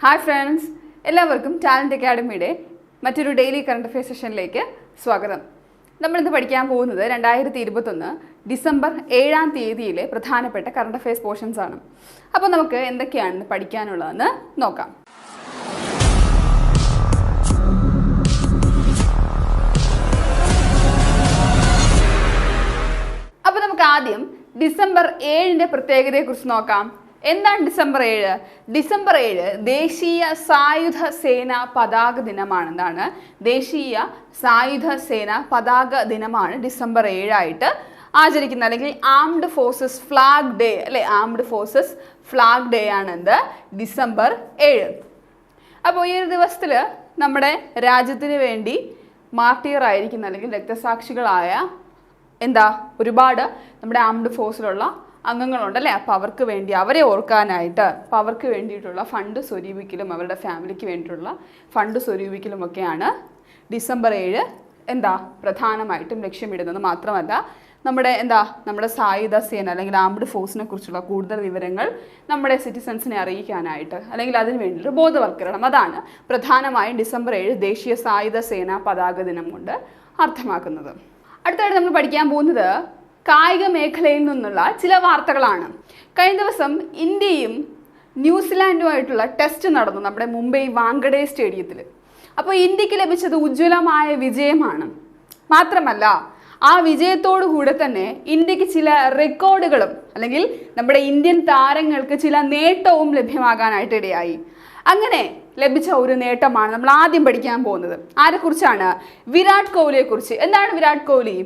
Hi friends, എല്ലാവർക്കും talent അക്കാഡമിയുടെ മറ്റൊരു daily current affair സെഷനിലേക്ക് സ്വാഗതം. നമ്മളിന്ന് പഠിക്കാൻ പോകുന്നത് 2021 ഡിസംബർ 7-ാം തീയതിയിലെ പ്രധാനപ്പെട്ട കറണ്ട് അഫെയർസ് പോർഷൻസ് ആണ്. അപ്പോൾ നമുക്ക് എന്തൊക്കെയാണ് പഠിക്കാനുള്ളതെന്ന് നോക്കാം. അപ്പോൾ നമുക്ക് ആദ്യം ഡിസംബർ 7-ന്റെ പ്രത്യേകതയെക്കുറിച്ച് നോക്കാം. എന്താണ് ഡിസംബർ 7? ഡിസംബർ 7 ദേശീയ സായുധ സേന പതാക ദിനമാണെന്നാണ്. ദേശീയ സായുധ സേന പതാക ദിനമാണ് ഡിസംബർ 7 ആയിട്ട് ആചരിക്കുന്നത്, അല്ലെങ്കിൽ ആംഡ് ഫോഴ്സസ് ഫ്ലാഗ് ഡേ അല്ലെ. ആംഡ് ഫോഴ്സസ് ഫ്ലാഗ് ഡേ ആണ് ഡിസംബർ 7. അപ്പോൾ ഈ ഒരു ദിവസത്തിൽ നമ്മുടെ രാജ്യത്തിന് വേണ്ടി മാർട്ടിയർ ആയിരിക്കുന്ന അല്ലെങ്കിൽ രക്തസാക്ഷികളായ ഒരുപാട് നമ്മുടെ ആംഡ് ഫോഴ്സിലുള്ള അംഗങ്ങളുണ്ടല്ലേ. അപ്പോൾ അവർക്ക് വേണ്ടി അവരെ ഓർക്കാനായിട്ട് അവർക്ക് വേണ്ടിയിട്ടുള്ള ഫണ്ട് സ്വരൂപിക്കലും അവരുടെ ഫാമിലിക്ക് വേണ്ടിയിട്ടുള്ള ഫണ്ട് സ്വരൂപിക്കലും ഒക്കെയാണ് ഡിസംബർ 7 പ്രധാനമായിട്ടും ലക്ഷ്യമിടുന്നത്. മാത്രമല്ല നമ്മുടെ സായുധ സേന അല്ലെങ്കിൽ ആംഡ് ഫോഴ്സിനെ കുറിച്ചുള്ള കൂടുതൽ വിവരങ്ങൾ നമ്മുടെ സിറ്റിസൺസിനെ അറിയിക്കാനായിട്ട് അല്ലെങ്കിൽ അതിന് വേണ്ടിയിട്ട് ബോധവൽക്കരണം, അതാണ് പ്രധാനമായും ഡിസംബർ 7 ദേശീയ സായുധ സേന പതാക ദിനം കൊണ്ട് അർത്ഥമാക്കുന്നത്. അടുത്തായിട്ട് നമ്മൾ പഠിക്കാൻ പോകുന്നത് കായിക മേഖലയിൽ നിന്നുള്ള ചില വാർത്തകളാണ്. കഴിഞ്ഞ ദിവസം ഇന്ത്യയും ന്യൂസിലാൻഡുമായിട്ടുള്ള ടെസ്റ്റ് നടന്നു നമ്മുടെ മുംബൈ വാങ്കഡെ സ്റ്റേഡിയത്തിൽ. അപ്പോൾ ഇന്ത്യക്ക് ലഭിച്ചത് ഉജ്ജ്വലമായ വിജയമാണ്. മാത്രമല്ല ആ വിജയത്തോടു കൂടെ തന്നെ ഇന്ത്യക്ക് ചില റെക്കോർഡുകളും അല്ലെങ്കിൽ നമ്മുടെ ഇന്ത്യൻ താരങ്ങൾക്ക് ചില നേട്ടവും ലഭ്യമാകാനായിട്ട് ഇടയായി. അങ്ങനെ ലഭിച്ച ഒരു നേട്ടമാണ് നമ്മൾ ആദ്യം പഠിക്കാൻ പോകുന്നത്. ആരെക്കുറിച്ചാണ്? വിരാട് കോഹ്ലിയെ കുറിച്ച്. എന്താണ് വിരാട് കോഹ്ലി?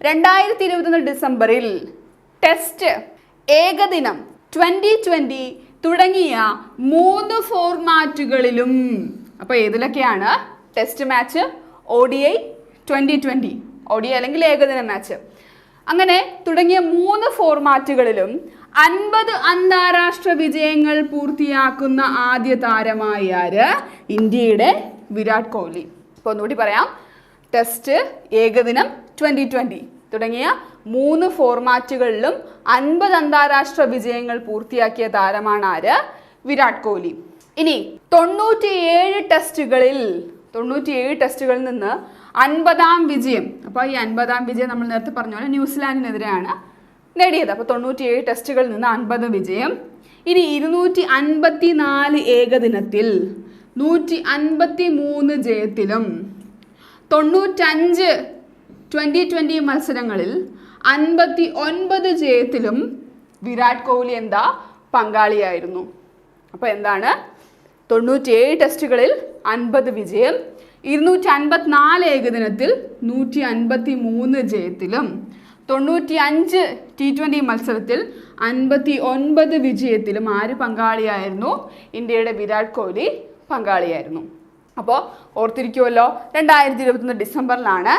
2021 ഡിസംബറിൽ ടെസ്റ്റ്, ഏകദിനം, T20 തുടങ്ങിയ 3 ഫോർമാറ്റുകളിലും, അപ്പോൾ ഏതിലൊക്കെയാണ്? Test match, ODI, T20, ODI അല്ലെങ്കിൽ ഏകദിന മാച്ച്, അങ്ങനെ തുടങ്ങിയ 3 ഫോർമാറ്റുകളിലും 50 അന്താരാഷ്ട്ര വിജയങ്ങൾ പൂർത്തിയാക്കുന്ന ആദ്യ താരമായി ആര്? ഇന്ത്യയുടെ വിരാട് കോഹ്ലി. അപ്പോൾ ഒന്നുകൂടി പറയാം, ടെസ്റ്റ്, ഏകദിനം, T20 തുടങ്ങിയ 3 ഫോർമാറ്റുകളിലും 50 അന്താരാഷ്ട്ര വിജയങ്ങൾ പൂർത്തിയാക്കിയ താരമാണ് ആര്? വിരാട് കോഹ്ലി. ഇനി 97 ടെസ്റ്റുകളിൽ നിന്ന് 50-ാം വിജയം. അപ്പോൾ ഈ 50-ാം വിജയം നമ്മൾ നേരത്തെ പറഞ്ഞ പോലെ ന്യൂസിലാൻഡിനെതിരെയാണ് നേടിയത്. അപ്പോൾ 97 ടെസ്റ്റുകളിൽ നിന്ന് 50 വിജയം. ഇനി 254 ഏകദിനത്തിൽ 153 ജയത്തിലും 95 T20 മത്സരങ്ങളിൽ 59 ജയത്തിലും വിരാട് കോഹ്ലി പങ്കാളിയായിരുന്നു. അപ്പോൾ 97 ടെസ്റ്റുകളിൽ 50 വിജയം, 254 ഏകദിനത്തിൽ 153 ജയത്തിലും 95 T20 മത്സരത്തിൽ 59 വിജയത്തിലും ആര് പങ്കാളിയായിരുന്നു? ഇന്ത്യയുടെ വിരാട് കോഹ്ലി പങ്കാളിയായിരുന്നു. അപ്പോൾ ഓർത്തിരിക്കുമല്ലോ, 2021 ഡിസംബറിലാണ്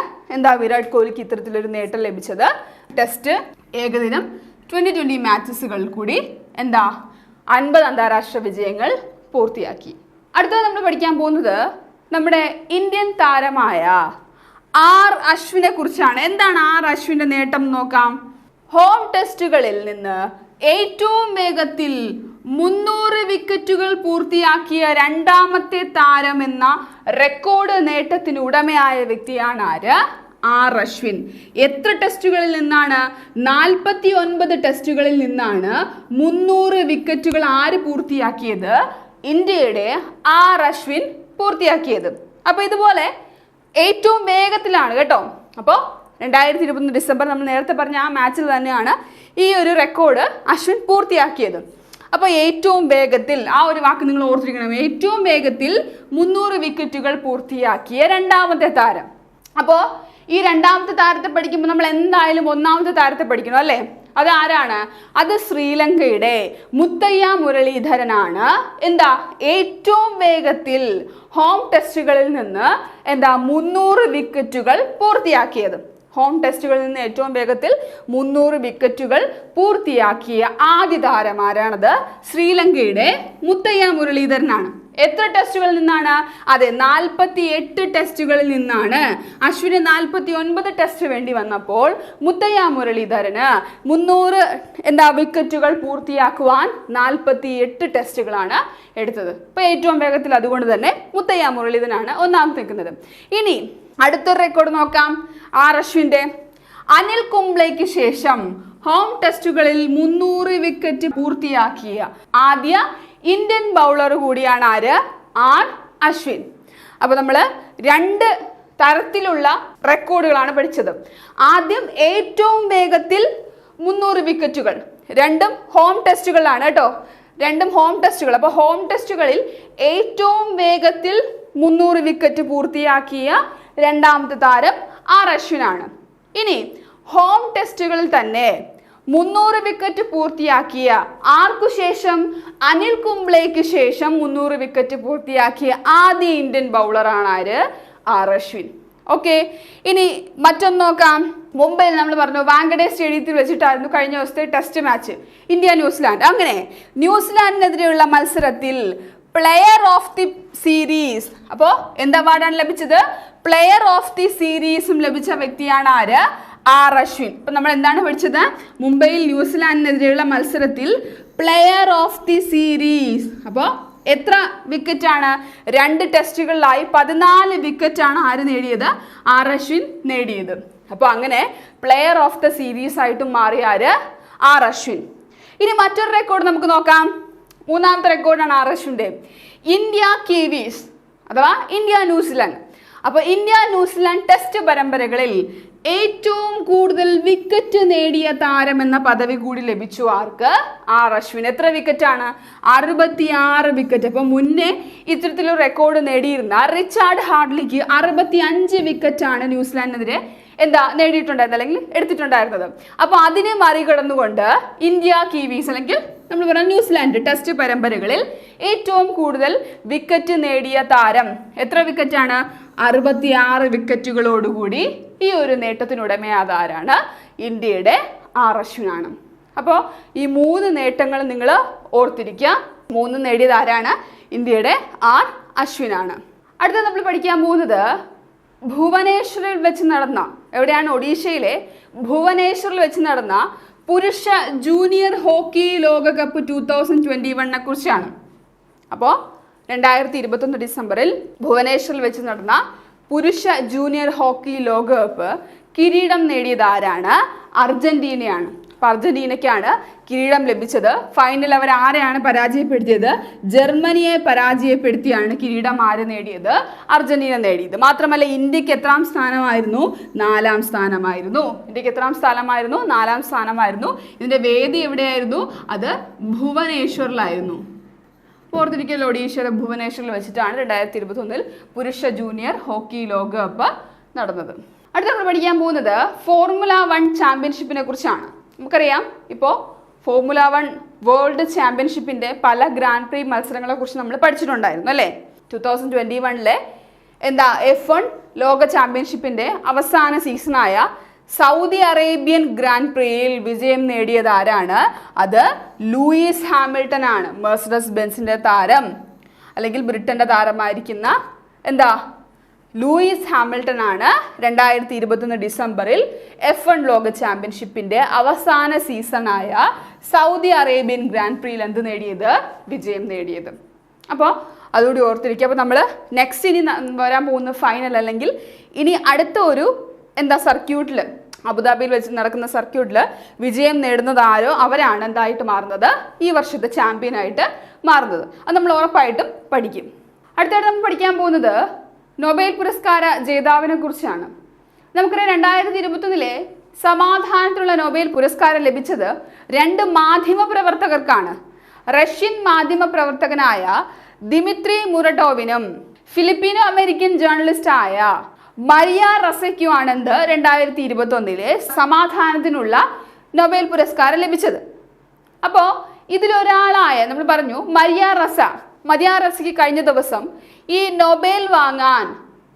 വിരാട് കോഹ്ലിക്ക് ഇത്തരത്തിലൊരു നേട്ടം ലഭിച്ചത്. ടെസ്റ്റ്, ഏകദിനം, T20 മാച്ചസുകളിൽ കൂടി 50 അന്താരാഷ്ട്ര വിജയങ്ങൾ പൂർത്തിയാക്കി. അടുത്തത് നമ്മൾ പഠിക്കാൻ പോകുന്നത് നമ്മുടെ ഇന്ത്യൻ താരമായ ആർ അശ്വിനെ കുറിച്ചാണ്. എന്താണ് ആർ അശ്വിന്റെ നേട്ടം നോക്കാം. ഹോം ടെസ്റ്റുകളിൽ നിന്ന് ഏറ്റവും വേഗത്തിൽ 300 വിക്കറ്റുകൾ പൂർത്തിയാക്കിയ 2ാമത്തെ താരം എന്ന റെക്കോർഡ് നേട്ടത്തിന് ഉടമയായ വ്യക്തിയാണ് ആര്? ആർ അശ്വിൻ. എത്ര ടെസ്റ്റുകളിൽ നിന്നാണ്? 49 ടെസ്റ്റുകളിൽ നിന്നാണ് 300 വിക്കറ്റുകൾ ആര് പൂർത്തിയാക്കിയത്? ഇന്ത്യയുടെ ആർ അശ്വിൻ പൂർത്തിയാക്കിയത്. അപ്പോൾ ഇതുപോലെ ഏറ്റവും വേഗത്തിലാണ് കേട്ടോ. അപ്പോൾ 2021 ഡിസംബർ നമ്മൾ നേരത്തെ പറഞ്ഞ ആ മാച്ചിൽ തന്നെയാണ് ഈ ഒരു റെക്കോർഡ് അശ്വിൻ പൂർത്തിയാക്കിയത്. അപ്പോൾ ഏറ്റവും വേഗത്തിൽ, ആ ഒരു വാക്ക് നിങ്ങൾ ഓർത്തിരിക്കണം, ഏറ്റവും വേഗത്തിൽ 300 വിക്കറ്റുകൾ പൂർത്തിയാക്കിയ 2ാമത്തെ താരം. അപ്പോൾ ഈ 2ാമത്തെ താരത്തെ പഠിക്കുമ്പോൾ നമ്മൾ എന്തായാലും 1ാമത്തെ താരത്തെ പഠിക്കണം അല്ലേ. അത് ആരാണ്? അത് ശ്രീലങ്കയുടെ മുത്തയ്യ മുരളീധരനാണ്. ഏറ്റവും വേഗത്തിൽ ഹോം ടെസ്റ്റുകളിൽ നിന്ന് 300 വിക്കറ്റുകൾ പൂർത്തിയാക്കിയത്. ഹോം ടെസ്റ്റുകളിൽ നിന്ന് ഏറ്റവും വേഗത്തിൽ 300 വിക്കറ്റുകൾ പൂർത്തിയാക്കിയ ആദ്യ താരം ആരാണത്? ശ്രീലങ്കയുടെ മുത്തയ്യ മുരളീധരനാണ്. എത്ര ടെസ്റ്റുകളിൽ നിന്നാണ്? അതെ, 48 ടെസ്റ്റുകളിൽ നിന്നാണ്. അശ്വിന് 49 ടെസ്റ്റ് വേണ്ടി വന്നപ്പോൾ മുത്തയ്യ മുരളീധരന് 300 വിക്കറ്റുകൾ പൂർത്തിയാക്കുവാൻ 48 ടെസ്റ്റുകളാണ് എടുത്തത്. ഇപ്പൊ ഏറ്റവും വേഗത്തിൽ അതുകൊണ്ട് തന്നെ മുത്തയ്യ മുരളീധരനാണ് ഒന്നാമത് നിൽക്കുന്നത്. ഇനി അടുത്തൊരു റെക്കോർഡ് നോക്കാം. ആർ അശ്വിന്റെ. അനിൽ കുംബ്ലെയ്ക്ക് ശേഷം ഹോം ടെസ്റ്റുകളിൽ 300 വിക്കറ്റ് പൂർത്തിയാക്കിയ ആദ്യ ഇന്ത്യൻ ബൗളർ കൂടിയാണ് ആര്? ആർ അശ്വിൻ. അപ്പൊ നമ്മൾ 2 തരത്തിലുള്ള റെക്കോർഡുകളാണ് പഠിച്ചത്. ആദ്യം ഏറ്റവും വേഗത്തിൽ 300 വിക്കറ്റുകൾ, രണ്ടും ഹോം ടെസ്റ്റുകളാണ് കേട്ടോ, രണ്ടും ഹോം ടെസ്റ്റുകൾ. അപ്പോൾ ഹോം ടെസ്റ്റുകളിൽ ഏറ്റവും വേഗത്തിൽ 300 വിക്കറ്റ് പൂർത്തിയാക്കിയ രണ്ടാമത്തെ താരം ആർ അശ്വിനാണ്. ഇനി ഹോം ടെസ്റ്റുകളിൽ തന്നെ 300 വിക്കറ്റ് പൂർത്തിയാക്കിയ ആർക്കു ശേഷം? അനിൽ കുംബ്ലെയ്ക്ക് ശേഷം 300 വിക്കറ്റ് പൂർത്തിയാക്കിയ ആദ്യ ഇന്ത്യൻ ബൗളറാണ് ആര്? ആർ അശ്വിൻ. ഓക്കെ, ഇനി മറ്റൊന്ന് നോക്കാം. മുംബൈയിൽ നമ്മൾ പറഞ്ഞു വാങ്കഡെ സ്റ്റേഡിയത്തിൽ വെച്ചിട്ടായിരുന്നു കഴിഞ്ഞ ദിവസത്തെ ടെസ്റ്റ് മാച്ച് ഇന്ത്യ ന്യൂസിലാൻഡ്. അങ്ങനെ ന്യൂസിലാൻഡിനെതിരെയുള്ള മത്സരത്തിൽ പ്ലെയർ ഓഫ് ദി സീരീസ്, അപ്പോൾ എന്ത് അവാർഡാണ് ലഭിച്ചത്? പ്ലെയർ ഓഫ് ദി സീരീസും ലഭിച്ച വ്യക്തിയാണ് ആര്? ആർ അശ്വിൻ. ഇപ്പൊ നമ്മൾ എന്താണ് പഠിച്ചത്? മുംബൈയിൽ ന്യൂസിലാൻഡിനെതിരെയുള്ള മത്സരത്തിൽ പ്ലെയർ ഓഫ് ദി സീരീസ്. അപ്പോൾ എത്ര വിക്കറ്റ് ആണ്? 2 ടെസ്റ്റുകളിലായി 14 വിക്കറ്റ് ആണ് ആര് നേടിയത്? ആർ അശ്വിൻ നേടിയത്. അപ്പോൾ അങ്ങനെ പ്ലെയർ ഓഫ് ദ സീരീസ് ആയിട്ടും മാറിയ ആര്? ആർ അശ്വിൻ. ഇനി മറ്റൊരു റെക്കോർഡ് നമുക്ക് നോക്കാം. മൂന്നാമത്തെ റെക്കോർഡാണ് ആർ അശ്വിൻ്റെ. ഇന്ത്യ കിവീസ് അഥവാ ഇന്ത്യ ന്യൂസിലാൻഡ്. അപ്പോൾ ഇന്ത്യ ന്യൂസിലാൻഡ് ടെസ്റ്റ് പരമ്പരകളിൽ ഏറ്റവും കൂടുതൽ വിക്കറ്റ് നേടിയ താരം എന്ന പദവി കൂടി ലഭിച്ചു ആർക്ക്? ആർ അശ്വിൻ. എത്ര വിക്കറ്റ് ആണ്? 66 വിക്കറ്റ്. അപ്പോൾ മുന്നേ ഇത്തരത്തിലൊരു റെക്കോർഡ് നേടിയിരുന്ന റിച്ചാർഡ് ഹാർഡ്ലിക്ക് 65 വിക്കറ്റ് ആണ് ന്യൂസിലാൻഡിനെതിരെ നേടിയിട്ടുണ്ടായിരുന്നത് അല്ലെങ്കിൽ എടുത്തിട്ടുണ്ടായിരുന്നത്. അപ്പോൾ അതിനെ മറികടന്നുകൊണ്ട് ഇന്ത്യ കിവീസ് അല്ലെങ്കിൽ നമ്മൾ പറഞ്ഞ ന്യൂസിലാൻഡ് ടെസ്റ്റ് പരമ്പരകളിൽ ഏറ്റവും കൂടുതൽ വിക്കറ്റ് നേടിയ താരം എത്ര വിക്കറ്റാണ്? 66 വിക്കറ്റുകളോടുകൂടി ഈ ഒരു നേട്ടത്തിനുടമയായ ആരാണ്? ഇന്ത്യയുടെ ആർ അശ്വിനാണ്. അപ്പോൾ ഈ 3 നേട്ടങ്ങൾ നിങ്ങൾ ഓർത്തിരിക്കുക. 3 നേടിയത് ആരാണ്? ഇന്ത്യയുടെ ആർ അശ്വിനാണ്. അടുത്ത നമ്മൾ പഠിക്കാൻ പോകുന്നത് ഭുവനേശ്വറിൽ വെച്ച് നടന്ന, എവിടെയാണ്? ഒഡീഷയിലെ ഭുവനേശ്വറിൽ വെച്ച് നടന്ന പുരുഷ ജൂനിയർ ഹോക്കി ലോകകപ്പ് 2021 കുറിച്ചാണ്. അപ്പോൾ 2021 ഡിസംബറിൽ ഭുവനേശ്വറിൽ വെച്ച് നടന്ന പുരുഷ ജൂനിയർ ഹോക്കി ലോകകപ്പ് കിരീടം നേടിയത് ആരാണ്? അർജന്റീനയാണ്. അപ്പോൾ അർജന്റീനയ്ക്കാണ് കിരീടം ലഭിച്ചത്. ഫൈനൽ അവർ ആരെയാണ് പരാജയപ്പെടുത്തിയത്? ജർമ്മനിയെ പരാജയപ്പെടുത്തിയാണ് കിരീടം ആര് നേടിയത്? അർജന്റീന നേടിയത്. മാത്രമല്ല ഇന്ത്യക്ക് എത്രാം സ്ഥാനമായിരുന്നു? 4ാം സ്ഥാനമായിരുന്നു. ഇന്ത്യക്ക് എത്രാം സ്ഥാനമായിരുന്നു? 4ാം സ്ഥാനമായിരുന്നു. ഇതിന്റെ വേദി എവിടെയായിരുന്നു? അത് ഭുവനേശ്വറിലായിരുന്നു. ഓർത്തിരിക്കൽ ഒഡീഷയുടെ ഭുവനേശ്വറിൽ വെച്ചിട്ടാണ് 2021 പുരുഷ ജൂനിയർ ഹോക്കി ലോകകപ്പ് നടന്നത്. അടുത്ത നമ്മൾ പഠിക്കാൻ പോകുന്നത് ഫോർമുല 1 ചാമ്പ്യൻഷിപ്പിനെ കുറിച്ചാണ്. നമുക്കറിയാം ഇപ്പോൾ ഫോർമുല 1 വേൾഡ് ചാമ്പ്യൻഷിപ്പിന്റെ പല ഗ്രാൻഡ് പ്രീ മത്സരങ്ങളെ കുറിച്ച് നമ്മൾ പഠിച്ചിട്ടുണ്ടായിരുന്നു അല്ലേ? 2021 F1 ലോക ചാമ്പ്യൻഷിപ്പിന്റെ അവസാന സീസണായ സൗദി അറേബ്യൻ ഗ്രാൻഡ് പ്രിയിൽ വിജയം നേടിയത് ആരാണ്? അത് ലൂയിസ് ഹാമിൽട്ടൺ ആണ്. മെഴ്സിഡസ് ബെൻസിന്റെ താരം അല്ലെങ്കിൽ ബ്രിട്ടന്റെ താരമായിരിക്കുന്ന ലൂയിസ് ഹാമിൽട്ടൺ ആണ് 2021 ഡിസംബറിൽ F1 ലോക ചാമ്പ്യൻഷിപ്പിന്റെ അവസാന സീസണായ സൗദി അറേബ്യൻ ഗ്രാൻഡ് പ്രിയിൽ നേടിയത്? വിജയം നേടിയത്. അപ്പോൾ അതുകൂടി ഓർത്തിരിക്കുക. അപ്പോൾ നമ്മൾ നെക്സ്റ്റ് ഇനി വരാൻ പോകുന്ന ഫൈനൽ അല്ലെങ്കിൽ ഇനി അടുത്ത ഒരു സർക്യൂട്ടിൽ അബുദാബിയിൽ വെച്ച് നടക്കുന്ന സർക്യൂട്ടിൽ വിജയം നേടുന്നത് ആരോ അവരാണ് എന്തായിട്ട് മാറുന്നത്? ഈ വർഷത്തെ ചാമ്പ്യനായിട്ട് മാറുന്നത്. അത് നമ്മൾ ഉറപ്പായിട്ടും പഠിക്കും. അടുത്തായിട്ട് നമ്മൾ പഠിക്കാൻ പോകുന്നത് നൊബേൽ പുരസ്കാര ജേതാവിനെ കുറിച്ചാണ്. നമുക്കറിയാം 2021 സമാധാനത്തിനുള്ള നൊബേൽ പുരസ്കാരം ലഭിച്ചത് 2 മാധ്യമ പ്രവർത്തകർക്കാണ്. റഷ്യൻ മാധ്യമ പ്രവർത്തകനായ ദിമിത്രി മുറട്ടോവിനും ഫിലിപ്പീനോ അമേരിക്കൻ ജേർണലിസ്റ്റായ മരിയ റസയ്ക്കുമാണ് 2021 സമാധാനത്തിനുള്ള നൊബേൽ പുരസ്കാരം ലഭിച്ചത്. അപ്പോൾ ഇതിലൊരാളായ നമ്മൾ പറഞ്ഞു മരിയ റസയ്ക്ക് കഴിഞ്ഞ ദിവസം ഈ നൊബേൽ വാങ്ങാൻ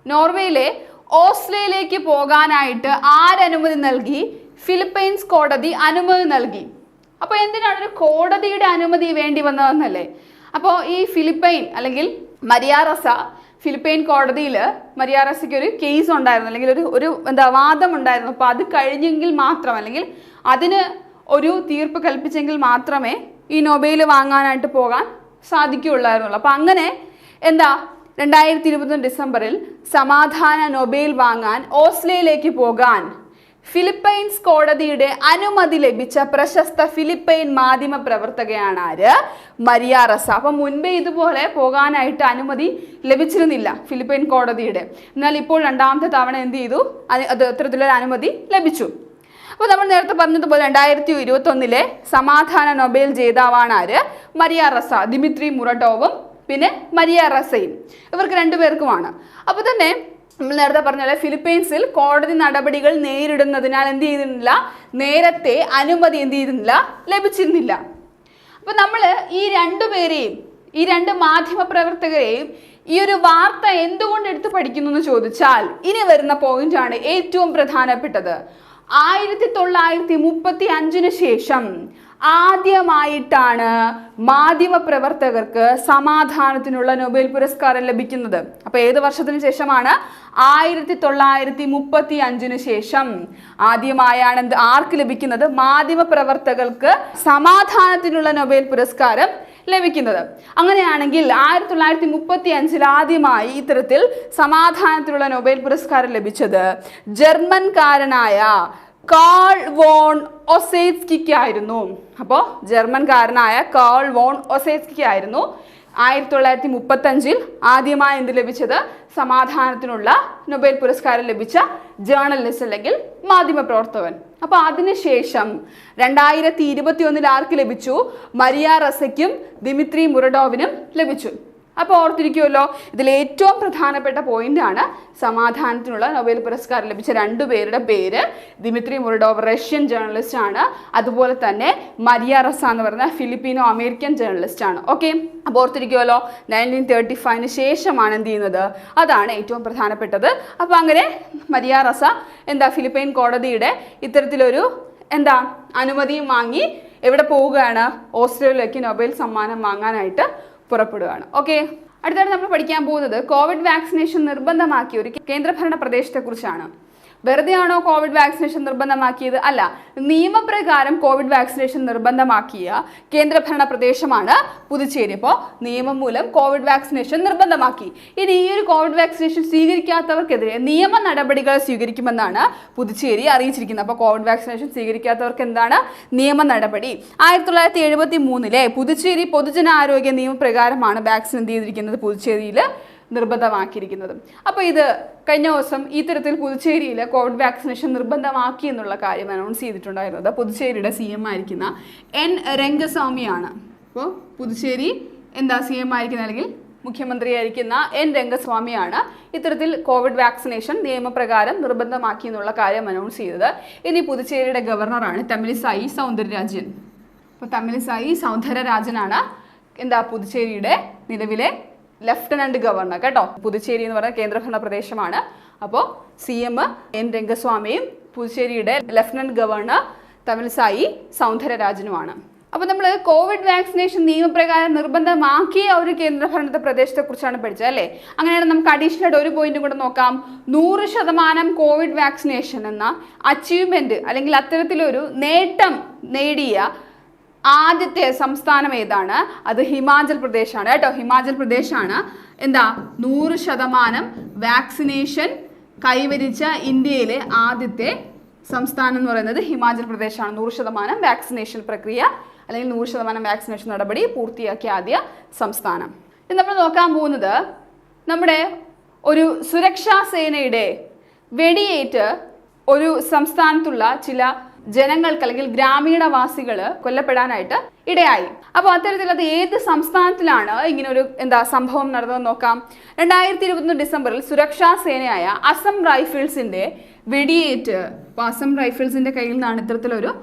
നോർവേയിലെ ഓസ്ലോയിലേക്ക് പോകാനായിട്ട് ആരനുമതി നൽകി? ഫിലിപ്പൈൻസ് കോടതി അനുമതി നൽകി. അപ്പോൾ എന്തിനാണ് ഒരു കോടതിയുടെ അനുമതി വേണ്ടി വന്നതെന്നല്ലേ? അപ്പോൾ ഈ ഫിലിപ്പൈൻ അല്ലെങ്കിൽ മരിയാറസ ഫിലിപ്പൈൻ കോടതിയിൽ മരിയാറസയ്ക്ക് ഒരു കേസ് ഉണ്ടായിരുന്നു, അല്ലെങ്കിൽ ഒരു വാദം ഉണ്ടായിരുന്നു. അപ്പോൾ അത് കഴിഞ്ഞെങ്കിൽ മാത്രം, അല്ലെങ്കിൽ അതിന് ഒരു തീർപ്പ് കൽപ്പിച്ചെങ്കിൽ മാത്രമേ ഈ നൊബേൽ വാങ്ങാനായിട്ട് പോകാൻ സാധിക്കുകയുള്ളായിരുന്നുള്ളൂ. അപ്പം അങ്ങനെ 2021 ഡിസംബറിൽ സമാധാന നൊബേൽ വാങ്ങാൻ ഓസ്ലോയിലേക്ക് പോകാൻ ഫിലിപ്പൈൻസ് കോടതിയുടെ അനുമതി ലഭിച്ച പ്രശസ്ത ഫിലിപ്പൈൻ മാധ്യമ പ്രവർത്തകയാണ് ആര്? മരിയാറസ. അപ്പം മുൻപേ ഇതുപോലെ പോകാനായിട്ട് അനുമതി ലഭിച്ചിരുന്നില്ല ഫിലിപ്പൈൻ കോടതിയുടെ. എന്നാൽ ഇപ്പോൾ രണ്ടാമത്തെ തവണ എന്ത് ചെയ്തു? അത് ഇത്തരത്തിലൊരു അനുമതി ലഭിച്ചു. അപ്പോൾ നമ്മൾ നേരത്തെ പറഞ്ഞതുപോലെ 2021 സമാധാന നൊബേൽ ജേതാവാണ് ആര്? മരിയാറസ. ദിമിത്രി മുറട്ടോവും പിന്നെ മരിയാറസയും, ഇവർക്ക് രണ്ടുപേർക്കുമാണ്. അപ്പോൾ തന്നെ നമ്മൾ നേരത്തെ പറഞ്ഞ ഫിലിപ്പൈൻസിൽ കോടതി നടപടികൾ നേരിടുന്നതിനാൽ എന്ത് ചെയ്തിരുന്നില്ല, നേരത്തെ അനുമതി എന്ത് ചെയ്തിരുന്നില്ല, ലഭിച്ചിരുന്നില്ല. അപ്പോൾ നമ്മൾ ഈ രണ്ടുപേരെയും, ഈ രണ്ട് മാധ്യമ പ്രവർത്തകരെയും ഈ ഒരു വാർത്ത എന്തുകൊണ്ട് എടുത്ത് പഠിക്കുന്നു എന്ന് ചോദിച്ചാൽ ഇനി വരുന്ന പോയിന്റാണ് ഏറ്റവും പ്രധാനപ്പെട്ടത്. 1935 ശേഷം ആദ്യമായിട്ടാണ് മാധ്യമ പ്രവർത്തകർക്ക് സമാധാനത്തിനുള്ള നൊബേൽ പുരസ്കാരം ലഭിക്കുന്നത്. അപ്പോൾ ഏത് വർഷത്തിന് ശേഷമാണ്? 1935 ശേഷം ആദ്യമായാണ് ആർക്ക് ലഭിക്കുന്നത്? മാധ്യമ പ്രവർത്തകർക്ക് സമാധാനത്തിനുള്ള നൊബേൽ പുരസ്കാരം ലഭിക്കുന്നത്. അങ്ങനെയാണെങ്കിൽ 1935 ആദ്യമായി ഇത്തരത്തിൽ സമാധാനത്തിനുള്ള നൊബേൽ പുരസ്കാരം ലഭിച്ചത് ജർമ്മൻകാരനായ കാൾ വോൺ ഒസേറ്റ്സ്കിക്കായിരുന്നു. അപ്പോൾ ജർമ്മൻകാരനായ കാൾ വോൺ ഒസേറ്റ്സ്കിക്കായിരുന്നു 1935 ആദ്യമായി എന്ത് ലഭിച്ചത്? സമാധാനത്തിനുള്ള നൊബേൽ പുരസ്കാരം ലഭിച്ച ജേർണലിസ്റ്റ് അല്ലെങ്കിൽ മാധ്യമ പ്രവർത്തകൻ. അപ്പോൾ അതിനുശേഷം 2021 ആർക്ക് ലഭിച്ചു? മരിയാറസയ്ക്കും ദിമിത്രി മുറഡോവിനും ലഭിച്ചു. അപ്പോൾ ഓർത്തിരിക്കുമല്ലോ, ഇതിൽ ഏറ്റവും പ്രധാനപ്പെട്ട പോയിന്റാണ് സമാധാനത്തിനുള്ള നൊബേൽ പുരസ്കാരം ലഭിച്ച രണ്ടുപേരുടെ പേര്. ദിമിത്രി മുറഡോവ് റഷ്യൻ ജേർണലിസ്റ്റ് ആണ്, അതുപോലെ തന്നെ മരിയാറസ എന്ന് പറഞ്ഞ ഫിലിപ്പീനോ അമേരിക്കൻ ജേർണലിസ്റ്റ് ആണ്. ഓക്കെ, അപ്പോൾ ഓർത്തിരിക്കുമല്ലോ, 1935 ശേഷമാണ് എന്ത് ചെയ്യുന്നത്, അതാണ് ഏറ്റവും പ്രധാനപ്പെട്ടത്. അപ്പോൾ അങ്ങനെ മരിയാറസ ഫിലിപ്പൈൻ കോടതിയുടെ ഇത്തരത്തിലൊരു അനുമതിയും വാങ്ങി എവിടെ പോവുകയാണ്? ഓസ്ട്രേലിയയിലേക്ക് നൊബേൽ സമ്മാനം വാങ്ങാനായിട്ട് പുറപ്പെടുകയാണ്. ഓക്കെ, അടുത്തായിട്ട് നമ്മൾ പഠിക്കാൻ പോകുന്നത് കോവിഡ് വാക്സിനേഷൻ നിർബന്ധമാക്കിയ ഒരു കേന്ദ്രഭരണ പ്രദേശത്തെ കുറിച്ചാണ്. വെറുതെയാണോ കോവിഡ് വാക്സിനേഷൻ നിർബന്ധമാക്കിയത്? അല്ല, നിയമപ്രകാരം കോവിഡ് വാക്സിനേഷൻ നിർബന്ധമാക്കിയ കേന്ദ്രഭരണ പ്രദേശമാണ് പുതുച്ചേരി. അപ്പോൾ നിയമം മൂലം കോവിഡ് വാക്സിനേഷൻ നിർബന്ധമാക്കി. ഇനി ഈ ഒരു കോവിഡ് വാക്സിനേഷൻ സ്വീകരിക്കാത്തവർക്കെതിരെ നിയമ നടപടികൾ സ്വീകരിക്കുമെന്നാണ് പുതുച്ചേരി അറിയിച്ചിരിക്കുന്നത്. അപ്പോൾ കോവിഡ് വാക്സിനേഷൻ സ്വീകരിക്കാത്തവർക്ക് എന്താണ് നിയമ നടപടി? 1973 പുതുച്ചേരി പൊതുജനാരോഗ്യ നിയമപ്രകാരമാണ് വാക്സിൻ എന്ത് ചെയ്തിരിക്കുന്നത്, പുതുച്ചേരിയിൽ നിർബന്ധമാക്കിയിരിക്കുന്നത്. അപ്പോൾ ഇത് കഴിഞ്ഞ ദിവസം ഇത്തരത്തിൽ പുതുച്ചേരിയിൽ കോവിഡ് വാക്സിനേഷൻ നിർബന്ധമാക്കി എന്നുള്ള കാര്യം അനൗൺസ് ചെയ്തിട്ടുണ്ടായിരുന്നത് പുതുച്ചേരിയുടെ CM ആയിരിക്കുന്ന N രംഗസ്വാമിയാണ്. അപ്പോൾ പുതുച്ചേരി CM ആയിരിക്കുന്ന അല്ലെങ്കിൽ മുഖ്യമന്ത്രിയായിരിക്കുന്ന N രംഗസ്വാമിയാണ് ഇത്തരത്തിൽ കോവിഡ് വാക്സിനേഷൻ നിയമപ്രകാരം നിർബന്ധമാക്കി എന്നുള്ള കാര്യം അനൗൺസ് ചെയ്തത്. ഇനി പുതുച്ചേരിയുടെ ഗവർണറാണ് തമിലിസായി സൗന്ദരരാജൻ. അപ്പോൾ തമിലിസായി സൗന്ദരരാജനാണ് പുതുച്ചേരിയുടെ നിലവിലെ ലെഫ്റ്റനന്റ് ഗവർണർ കേട്ടോ. പുതുച്ചേരി എന്ന് പറയുന്ന കേന്ദ്രഭരണ പ്രദേശമാണ്. അപ്പോൾ CM N രംഗസ്വാമിയും പുതുച്ചേരിയുടെ lieutenant governor Tamilisai സൗന്ദരരാജനുമാണ്. അപ്പോൾ നമ്മൾ കോവിഡ് വാക്സിനേഷൻ നിയമപ്രകാരം നിർബന്ധമാക്കിയ ഒരു കേന്ദ്രഭരണ പ്രദേശത്തെ കുറിച്ചാണ് പഠിച്ചത് അല്ലേ? അങ്ങനെയാണ് നമുക്ക് അഡീഷണൽ ഒരു പോയിന്റും കൂടെ നോക്കാം. 100% കോവിഡ് വാക്സിനേഷൻ എന്ന അച്ചീവ്മെന്റ് അല്ലെങ്കിൽ അത്തരത്തിലൊരു നേട്ടം നേടിയ ആദ്യത്തെ സംസ്ഥാനം ഏതാണ്? അത് ഹിമാചൽ പ്രദേശാണ് കേട്ടോ. ഹിമാചൽ പ്രദേശാണ് 100% വാക്സിനേഷൻ കൈവരിച്ച ഇന്ത്യയിലെ ആദ്യത്തെ സംസ്ഥാനം എന്ന് പറയുന്നത് ഹിമാചൽ പ്രദേശാണ്. 100% വാക്സിനേഷൻ പ്രക്രിയ അല്ലെങ്കിൽ 100% വാക്സിനേഷൻ നടപടി പൂർത്തിയാക്കിയ ആദ്യ സംസ്ഥാനം. ഇത് നമ്മൾ നോക്കാൻ പോകുന്നത് നമ്മുടെ ഒരു സുരക്ഷാ സേനയുടെ വെടിയേറ്റ് ഒരു സംസ്ഥാനത്തുള്ള ചില ജനങ്ങൾക്ക് അല്ലെങ്കിൽ ഗ്രാമീണവാസികൾ കൊല്ലപ്പെടാനായിട്ട് ഇടയായി. അപ്പോൾ അത്തരത്തിൽ അത് ഏത് സംസ്ഥാനത്തിലാണ് ഇങ്ങനെ ഒരു സംഭവം നടന്നതെന്ന് നോക്കാം. 2021 ഡിസംബറിൽ സുരക്ഷാ സേനയായ അസം റൈഫിൾസിന്റെ വെടിയേറ്റ്, അപ്പോൾ അസം റൈഫിൾസിന്റെ കയ്യിൽ നിന്നാണ് ഇത്തരത്തിലൊരു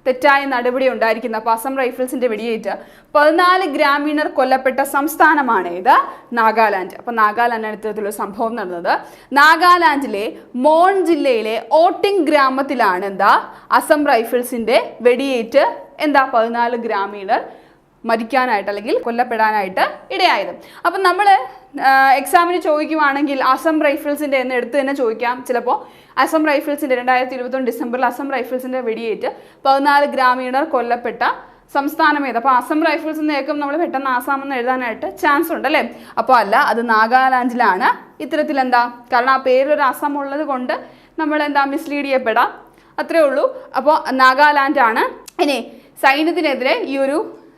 തെറ്റായ നടപടി ഉണ്ടായിരിക്കുന്നത്. അപ്പോൾ അസം റൈഫിൾസിന്റെ വെടിയേറ്റ് 14 ഗ്രാമീണർ കൊല്ലപ്പെട്ട സംസ്ഥാനമാണ് ഇത് നാഗാലാൻഡ്. അപ്പോൾ നാഗാലാൻഡാണ് ഇത്തരത്തിലൊരു സംഭവം നടന്നത്. നാഗാലാൻഡിലെ മോൺ ജില്ലയിലെ ഓട്ടിംഗ് ഗ്രാമത്തിലാണ് അസം റൈഫിൾസിന്റെ വെടിയേറ്റ് 14 ഗ്രാമീണർ മരിക്കാനായിട്ട് അല്ലെങ്കിൽ കൊല്ലപ്പെടാനായിട്ട് ഇടയായത്. അപ്പം നമ്മൾ എക്സാമിന് ചോദിക്കുവാണെങ്കിൽ അസം റൈഫിൾസിൻ്റെ എന്ന് എടുത്ത് തന്നെ ചോദിക്കാം. ചിലപ്പോൾ അസം റൈഫിൾസിൻ്റെ 2021 ഡിസംബറിൽ അസം റൈഫിൾസിൻ്റെ വെടിയേറ്റ് 14 ഗ്രാമീണർ കൊല്ലപ്പെട്ട സംസ്ഥാനം ഏത്? അപ്പോൾ അസം റൈഫിൾസ് എന്ന് കേൾക്കുമ്പോൾ നമ്മൾ പെട്ടെന്ന് ആസാം എന്ന് എഴുതാനായിട്ട് ചാൻസ് ഉണ്ട് അല്ലേ? അപ്പോൾ അല്ല, അത് നാഗാലാൻഡിലാണ്. ഇത്തരത്തിൽ എന്താ, കാരണം ആ പേരൊരു അസം ഉള്ളത് കൊണ്ട് നമ്മൾ എന്താ മിസ്ലീഡ് ചെയ്യപ്പെടാം, അത്രേ ഉള്ളൂ. അപ്പോൾ നാഗാലാൻഡ് ആണ്. ഇനി സൈന്യത്തിനെതിരെ ഈ ഒരു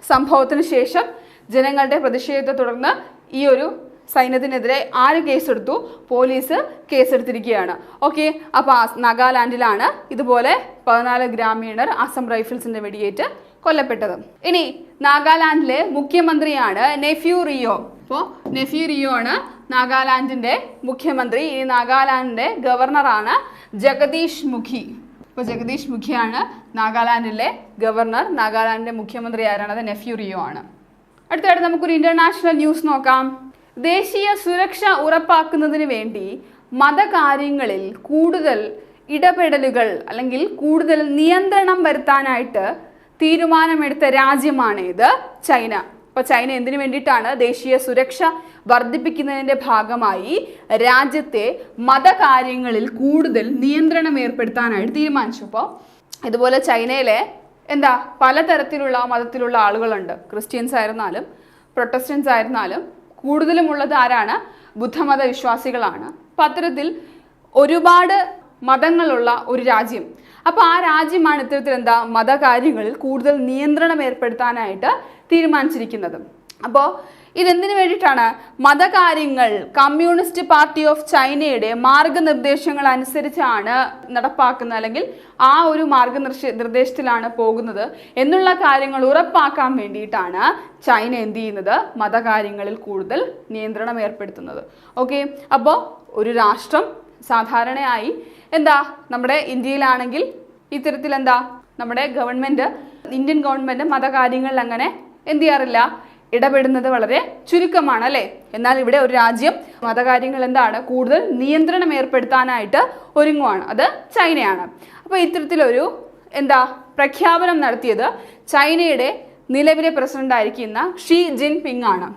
സംഭവത്തിന് ശേഷം ജനങ്ങളുടെ പ്രതിഷേധത്തെ തുടർന്ന് ഈ ഒരു സൈന്യത്തിനെതിരെ ആര് കേസെടുത്തു? പോലീസ് കേസെടുത്തിരിക്കുകയാണ്. ഓക്കെ, അപ്പോൾ നാഗാലാൻഡിലാണ് ഇതുപോലെ 14 ഗ്രാമീണർ അസം റൈഫിൾസിന്റെ വെടിയേറ്റ് കൊല്ലപ്പെട്ടത്. ഇനി നാഗാലാൻഡിലെ മുഖ്യമന്ത്രിയാണ് നെഫ്യൂ റിയോ. അപ്പോൾ നെഫ്യൂ റിയോ ആണ് നാഗാലാൻഡിന്റെ മുഖ്യമന്ത്രി. ഈ നാഗാലാൻഡിന്റെ ഗവർണറാണ് ജഗദീഷ് മുഖി. ഇപ്പോൾ ജഗദീഷ് മുഖിയാണ് നാഗാലാൻഡിലെ ഗവർണർ. നാഗാലാൻഡിന്റെ മുഖ്യമന്ത്രി ആരാണ്? അത് നെഫ്യൂ റിയോ ആണ്. അടുത്തായിട്ട് നമുക്കൊരു ഇന്റർനാഷണൽ ന്യൂസ് നോക്കാം. ദേശീയ സുരക്ഷ ഉറപ്പാക്കുന്നതിന് വേണ്ടി മതകാര്യങ്ങളിൽ കൂടുതൽ ഇടപെടലുകൾ അല്ലെങ്കിൽ കൂടുതൽ നിയന്ത്രണം വരുത്താനായിട്ട് തീരുമാനമെടുത്ത രാജ്യമാണ് ഇത് ചൈന. അപ്പോൾ ചൈന എന്തിനു വേണ്ടിയിട്ടാണ്? ദേശീയ സുരക്ഷ വർദ്ധിപ്പിക്കുന്നതിൻ്റെ ഭാഗമായി രാജ്യത്തെ മതകാര്യങ്ങളിൽ കൂടുതൽ നിയന്ത്രണം ഏർപ്പെടുത്താനായിട്ട് തീരുമാനിച്ചു. അപ്പോൾ ഇതുപോലെ ചൈനയിലെ എന്താ പലതരത്തിലുള്ള മതത്തിലുള്ള ആളുകളുണ്ട്. ക്രിസ്ത്യൻസ് ആയിരുന്നാലും പ്രൊട്ടസ്റ്റൻസ് ആയിരുന്നാലും കൂടുതലും ഉള്ളത് ആരാണ്? ബുദ്ധമത വിശ്വാസികളാണ്. അപ്പം അത്തരത്തിൽ ഒരുപാട് മതങ്ങളുള്ള ഒരു രാജ്യം. അപ്പോൾ ആ രാജ്യമാണ് ഇത്തരത്തിൽ എന്താ മതകാര്യങ്ങളിൽ കൂടുതൽ നിയന്ത്രണം ഏർപ്പെടുത്താനായിട്ട് തീരുമാനിച്ചിരിക്കുന്നത്. അപ്പോൾ ഇതെന്തിനു വേണ്ടിയിട്ടാണ്? മതകാര്യങ്ങൾ കമ്മ്യൂണിസ്റ്റ് പാർട്ടി ഓഫ് ചൈനയുടെ മാർഗനിർദ്ദേശങ്ങൾ അനുസരിച്ചാണ് നടപ്പാക്കുന്നത്, അല്ലെങ്കിൽ ആ ഒരു മാർഗനിർദ്ദേശത്തിലാണ് പോകുന്നത് എന്നുള്ള കാര്യങ്ങൾ ഉറപ്പാക്കാൻ വേണ്ടിയിട്ടാണ് ചൈന എന്ത് ചെയ്യുന്നത്? മതകാര്യങ്ങളിൽ കൂടുതൽ നിയന്ത്രണം ഏർപ്പെടുത്തുന്നത്. ഓക്കെ, അപ്പോൾ ഒരു രാഷ്ട്രം സാധാരണയായി എന്താ നമ്മുടെ ഇന്ത്യയിലാണെങ്കിൽ ഇത്തരത്തിൽ എന്താ നമ്മുടെ ഗവൺമെൻറ്, ഇന്ത്യൻ ഗവൺമെൻറ് മതകാര്യങ്ങളിൽ അങ്ങനെ എന്ത് ചെയ്യാറില്ല, ഇടപെടുന്നത് വളരെ ചുരുക്കമാണ് അല്ലേ? എന്നാൽ ഇവിടെ ഒരു രാജ്യം മതകാര്യങ്ങൾ എന്താണ് കൂടുതൽ നിയന്ത്രണം ഏർപ്പെടുത്താനായിട്ട് ഒരുങ്ങുവാണ്, അത് ചൈനയാണ്. അപ്പോൾ ഇത്തരത്തിലൊരു എന്താ പ്രഖ്യാപനം നടത്തിയത് ചൈനയുടെ നിലവിലെ പ്രസിഡന്റ് ആയിരിക്കുന്ന ഷീ ജിൻപിങ് ആണ്.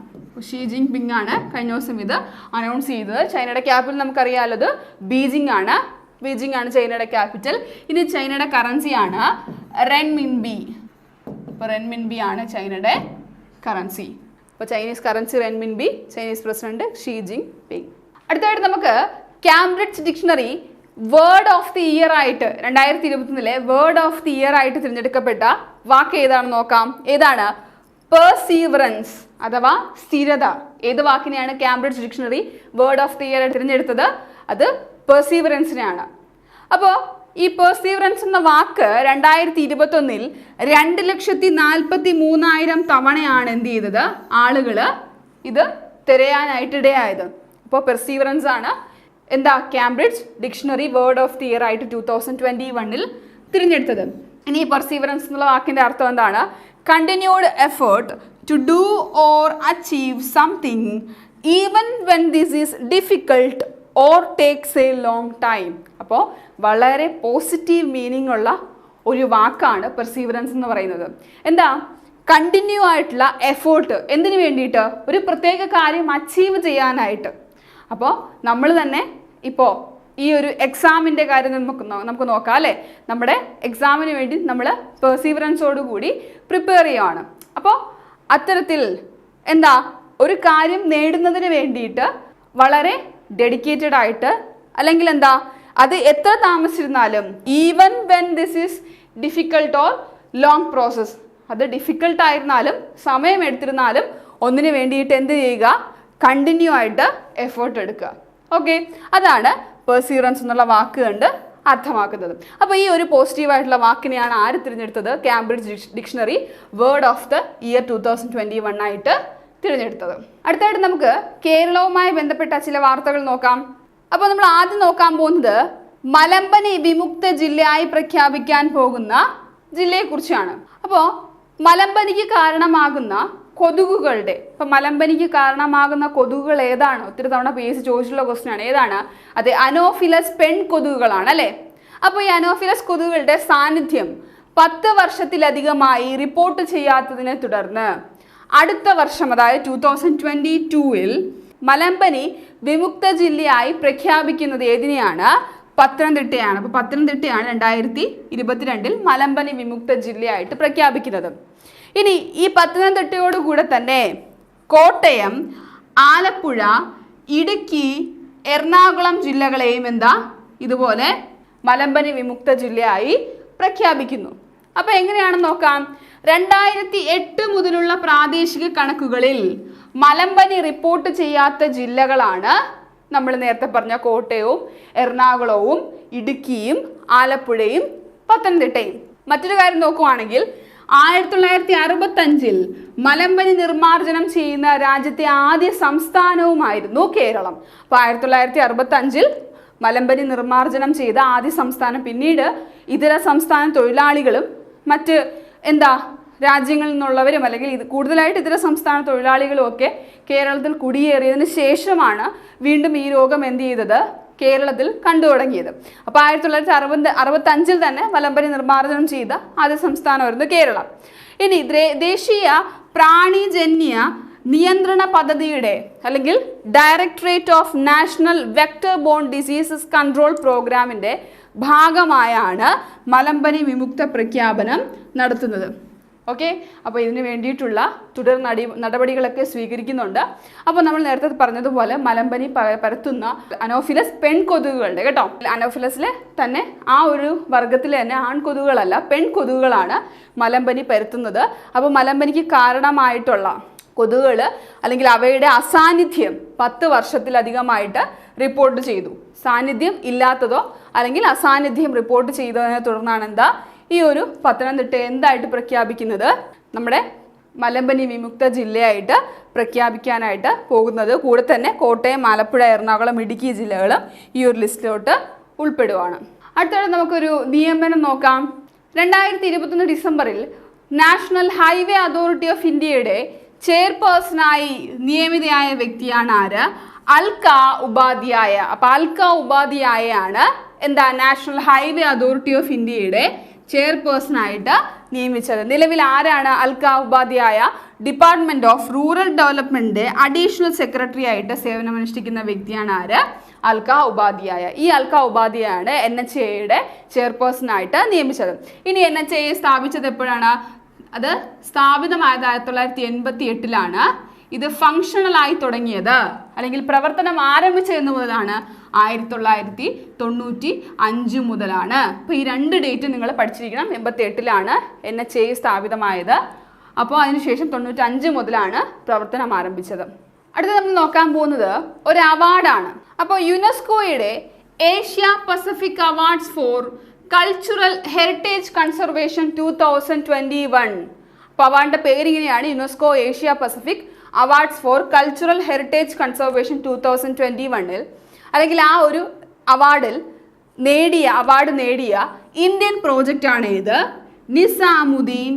ഷീ ജിൻപിങ് ആണ് കഴിഞ്ഞ ദിവസം ഇത് അനൗൺസ് ചെയ്തത്. ചൈനയുടെ ക്യാപിറ്റൽ നമുക്കറിയാലത് ബീജിംഗ് ആണ്. ബീജിംഗ് ആണ് ചൈനയുടെ ക്യാപിറ്റൽ. ഇനി ചൈനയുടെ കറൻസിയാണ് റെൻമിൻബി. ഇപ്പോൾ റെൻമിൻബി ആണ് ചൈനയുടെ കറൻസി. അപ്പോൾ Chinese currency renminbi, Chinese president Xi Jinping. അടുത്തായിട്ട് നമുക്ക് Cambridge dictionary word of the year ആയിട്ട് 2021 വേർഡ് ഓഫ് ദി ഇയർ ആയിട്ട് തിരഞ്ഞെടുക്കപ്പെട്ട വാക്ക് ഏതാണെന്ന് നോക്കാം. ഏതാണ്? പെർസീവറൻസ് അഥവാ സ്ഥിരത. ഏത് വാക്കിനെയാണ് Cambridge dictionary word of the year ആയിട്ട് തിരഞ്ഞെടുത്തത്? അത് പെർസീവറൻസിനെയാണ്. അപ്പോൾ ഈ പെർസീവറൻസ് എന്ന വാക്ക് 2021 2,43,000 തവണയാണ് എന്ത് ചെയ്തത്? ആളുകൾ ഇത് തിരയാനായിട്ടിടയായത്. അപ്പോൾ പെർസീവറൻസ് ആണ് എന്താ Cambridge dictionary word of the year ആയിട്ട് 2021 തിരഞ്ഞെടുത്തത്. ഇനി പെർസീവറൻസ് എന്നുള്ള വാക്കിൻ്റെ അർത്ഥം എന്താണ്? Continued effort to do or achieve something even when this is difficult or takes a long time. അപ്പോൾ വളരെ പോസിറ്റീവ് മീനിങ് ഉള്ള ഒരു വാക്കാണ് പെർസീവറൻസ് എന്ന് പറയുന്നത്. എന്താ? കണ്ടിന്യൂ ആയിട്ടുള്ള എഫേർട്ട്. എന്തിനു വേണ്ടിയിട്ട്? ഒരു പ്രത്യേക കാര്യം അച്ചീവ് ചെയ്യാനായിട്ട്. അപ്പോൾ നമ്മൾ തന്നെ ഇപ്പോൾ ഈ ഒരു എക്സാമിൻ്റെ കാര്യം നമുക്ക് നോക്കാം അല്ലേ? നമ്മുടെ എക്സാമിന് വേണ്ടി നമ്മൾ പെർസീവറൻസോടുകൂടി പ്രിപ്പയർ ചെയ്യുകയാണ്. അപ്പോൾ അത്തരത്തിൽ എന്താ ഒരു കാര്യം നേടുന്നതിന് വേണ്ടിയിട്ട് വളരെ ഡെഡിക്കേറ്റഡ് ആയിട്ട്, അല്ലെങ്കിൽ എന്താ അത് എത്ര താമസിച്ചിരുന്നാലും, even when this is difficult or long process, അത് ഡിഫിക്കൾട്ട് ആയിരുന്നാലും സമയം എടുത്തിരുന്നാലും ഒന്നിനു വേണ്ടിയിട്ട് എന്ത് ചെയ്യുക? കണ്ടിന്യൂ ആയിട്ട് എഫേർട്ട് എടുക്കുക. ഓക്കെ, അതാണ് പെർസീവറൻസ് എന്നുള്ള വാക്ക് കൊണ്ട് അർത്ഥമാക്കുന്നത്. അപ്പോൾ ഈ ഒരു പോസിറ്റീവായിട്ടുള്ള വാക്കിനെയാണ് ആര് തിരഞ്ഞെടുത്തത്? Cambridge dictionary word of the year 2021 ആയിട്ട് തിരഞ്ഞെടുത്തത്. അടുത്തായിട്ട് നമുക്ക് കേരളവുമായി ബന്ധപ്പെട്ട ചില വാർത്തകൾ നോക്കാം. അപ്പോൾ നമ്മൾ ആദ്യം നോക്കാൻ പോകുന്നത് മലമ്പനി വിമുക്ത ജില്ലയായി പ്രഖ്യാപിക്കാൻ പോകുന്ന ജില്ലയെക്കുറിച്ചാണ്. അപ്പോൾ മലമ്പനിക്ക് കാരണമാകുന്ന കൊതുകുകളുടെ, ഇപ്പം മലമ്പനിക്ക് കാരണമാകുന്ന കൊതുകുകൾ ഏതാണ്? ഒത്തിരി തവണ PSC ചോദിച്ചിട്ടുള്ള ക്വസ്റ്റ്യൻ ആണ്. ഏതാണ്? അത് അനോഫിലസ് പെൺ കൊതുകുകളാണ് അല്ലേ? അപ്പോൾ ഈ അനോഫിലസ് കൊതുകുകളുടെ സാന്നിധ്യം 10 വർഷത്തിലധികമായി റിപ്പോർട്ട് ചെയ്യാത്തതിനെ തുടർന്ന് അടുത്ത വർഷം അതായത് 2022-ൽ മലമ്പനി വിമുക്ത ജില്ലയായി പ്രഖ്യാപിക്കുന്നത് ഏതിനെയാണ്? പത്തനംതിട്ടയാണ്. അപ്പോൾ പത്തനംതിട്ടയാണ് 2022-ൽ മലമ്പനി വിമുക്ത ജില്ലയായിട്ട് പ്രഖ്യാപിക്കുന്നത്. ഇനി ഈ പത്തനംതിട്ടയോടുകൂടെ തന്നെ കോട്ടയം, ആലപ്പുഴ, ഇടുക്കി, എറണാകുളം ജില്ലകളെയും ഇതുപോലെ മലമ്പനി വിമുക്ത ജില്ലയായി പ്രഖ്യാപിക്കുന്നു. അപ്പോൾ എങ്ങനെയാണെന്ന് നോക്കാം. 2008 മുതലുള്ള പ്രാദേശിക കണക്കുകളിൽ മലമ്പനി റിപ്പോർട്ട് ചെയ്യാത്ത ജില്ലകളാണ് നമ്മൾ നേരത്തെ പറഞ്ഞ കോട്ടയവും എറണാകുളവും ഇടുക്കിയും ആലപ്പുഴയും പത്തനംതിട്ടയും. മറ്റൊരു കാര്യം നോക്കുവാണെങ്കിൽ 1965-ൽ മലമ്പനി നിർമ്മാർജ്ജനം ചെയ്യുന്ന രാജ്യത്തെ ആദ്യ സംസ്ഥാനവുമായിരുന്നു കേരളം. അപ്പോൾ 1965-ൽ മലമ്പനി നിർമ്മാർജ്ജനം ചെയ്ത ആദ്യ സംസ്ഥാനം. പിന്നീട് ഇതര സംസ്ഥാന തൊഴിലാളികളും മറ്റ് രാജ്യങ്ങളിൽ നിന്നുള്ളവരും അല്ലെങ്കിൽ കൂടുതലായിട്ട് ഇതര സംസ്ഥാന തൊഴിലാളികളും ഒക്കെ കേരളത്തിൽ കുടിയേറിയതിന് ശേഷമാണ് വീണ്ടും ഈ രോഗം കേരളത്തിൽ കണ്ടു തുടങ്ങിയത്. അപ്പോൾ 1965-ൽ തന്നെ മലമ്പനി നിർമ്മാർജ്ജനം ചെയ്ത ആദ്യ സംസ്ഥാനമായിരുന്നു കേരളം. ഇനി ദേശീയ പ്രാണിജന്യ നിയന്ത്രണ പദ്ധതിയുടെ അല്ലെങ്കിൽ directorate of national vector bone diseases control പ്രോഗ്രാമിൻ്റെ ഭാഗമായാണ് മലമ്പനി വിമുക്ത പ്രഖ്യാപനം നടത്തുന്നത്. ഓക്കെ, അപ്പോൾ ഇതിന് വേണ്ടിയിട്ടുള്ള തുടർ നടപടികളൊക്കെ സ്വീകരിക്കുന്നുണ്ട്. അപ്പോൾ നമ്മൾ നേരത്തെ പറഞ്ഞതുപോലെ മലമ്പനി പരത്തുന്ന അനോഫിലസ് പെൺകൊതുകുകളുടെ കേട്ടോ, അനോഫിലസിലെ തന്നെ ആ ഒരു വർഗത്തിലെ തന്നെ ആൺകൊതുകുകളല്ല, പെൺകൊതുകുകളാണ് മലമ്പനി പരത്തുന്നത്. അപ്പോൾ മലമ്പനിക്ക് കാരണമായിട്ടുള്ള കൊതുകുകൾ അല്ലെങ്കിൽ അവയുടെ അസാന്നിധ്യം 10 വർഷത്തിലധികമായിട്ട് റിപ്പോർട്ട് ചെയ്തു. സാന്നിധ്യം ഇല്ലാത്തതോ അല്ലെങ്കിൽ അസാന്നിധ്യം റിപ്പോർട്ട് ചെയ്തതിനെ തുടർന്നാണ് ഈ ഒരു പത്തനംതിട്ട എന്തായിട്ട് പ്രഖ്യാപിക്കുന്നത്? നമ്മുടെ മലമ്പനി വിമുക്ത ജില്ലയായിട്ട് പ്രഖ്യാപിക്കാനായിട്ട് പോകുന്നത്. കൂടെ തന്നെ കോട്ടയം, ആലപ്പുഴ, എറണാകുളം, ഇടുക്കി ജില്ലകളും ഈ ഒരു ലിസ്റ്റിലോട്ട് ഉൾപ്പെടുവാണ്. അടുത്തത് നമുക്കൊരു നിയമനം നോക്കാം. 2021 ഡിസംബറിൽ നാഷണൽ ഹൈവേ അതോറിറ്റി ഓഫ് ഇന്ത്യയുടെ ചെയർപേഴ്സണായി നിയമിതയായ വ്യക്തിയാണ് ആര്? അൽക്ക ഉപാധ്യായ. അപ്പോൾ അൽക്ക ഉപാധ്യായയാണ് നാഷണൽ ഹൈവേ അതോറിറ്റി ഓഫ് ഇന്ത്യയുടെ ചെയർപേഴ്സണായിട്ട് നിയമിച്ചത്. നിലവിൽ ആരാണ് Alka Upadhyaya? Department of rural ഡെവലപ്മെന്റിന്റെ അഡീഷണൽ സെക്രട്ടറി ആയിട്ട് സേവനമനുഷ്ഠിക്കുന്ന വ്യക്തിയാണ് ആര്? അൽക്ക ഉപാധ്യായ. ഈ അൽക്ക ഉപാധ്യായാണ് NHAയുടെ ചെയർപേഴ്സണായിട്ട് നിയമിച്ചത്. ഇനി NHA സ്ഥാപിച്ചത് എപ്പോഴാണ്? അത് സ്ഥാപിതമായത് 1988-ലാണ്. ഇത് ഫങ്ഷണലായി തുടങ്ങിയത് അല്ലെങ്കിൽ പ്രവർത്തനം ആരംഭിച്ചത് മുതലാണ് 1995 മുതലാണ്. അപ്പോൾ ഈ 2 ഡേറ്റ് നിങ്ങൾ പഠിച്ചിരിക്കണം. 88-ലാണ് NHA സ്ഥാപിതമായത്. അപ്പോൾ അതിനുശേഷം 95 മുതലാണ് പ്രവർത്തനം ആരംഭിച്ചത്. അടുത്ത നമ്മൾ നോക്കാൻ പോകുന്നത് ഒരു അവാർഡാണ്. അപ്പോൾ യുനെസ്കോയുടെ Asia Pacific awards for cultural heritage conservation 2021. അപ്പോൾ അവാർഡിൻ്റെ പേര് ഇങ്ങനെയാണ്, UNESCO Asia Pacific awards for cultural heritage conservation 2021. അല്ലെങ്കിൽ ആ ഒരു അവാർഡ് നേടിയ ഇന്ത്യൻ പ്രോജക്റ്റാണ് ഇത്, നിസാമുദ്ദീൻ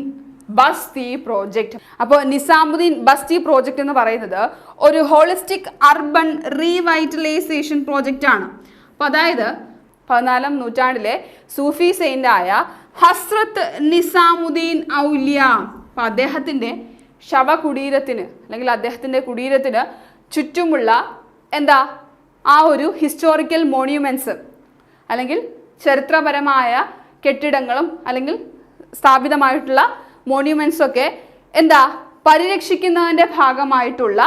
ബസ്തി പ്രോജക്റ്റ്. അപ്പോൾ നിസാമുദ്ദീൻ ബസ്തി പ്രോജക്റ്റ് എന്ന് പറയുന്നത് ഒരു ഹോളിസ്റ്റിക് അർബൻ റീവൈറ്റലൈസേഷൻ പ്രോജക്റ്റ് ആണ്. അപ്പോൾ അതായത് 14-ാം നൂറ്റാണ്ടിലെ സൂഫി സെയിൻ്റായ ഹസ്രത്ത് നിസാമുദ്ദീൻ ഔലിയ, അപ്പോൾ അദ്ദേഹത്തിൻ്റെ ശവകുടീരത്തിന് അല്ലെങ്കിൽ അദ്ദേഹത്തിൻ്റെ കുടീരത്തിന് ചുറ്റുമുള്ള ആ ഒരു ഹിസ്റ്റോറിക്കൽ മോണ്യുമെൻറ്റ്സ് അല്ലെങ്കിൽ ചരിത്രപരമായ കെട്ടിടങ്ങളും അല്ലെങ്കിൽ സ്ഥാപിതമായിട്ടുള്ള മോണ്യുമെൻറ്റ്സൊക്കെ പരിരക്ഷിക്കുന്നതിൻ്റെ ഭാഗമായിട്ടുള്ള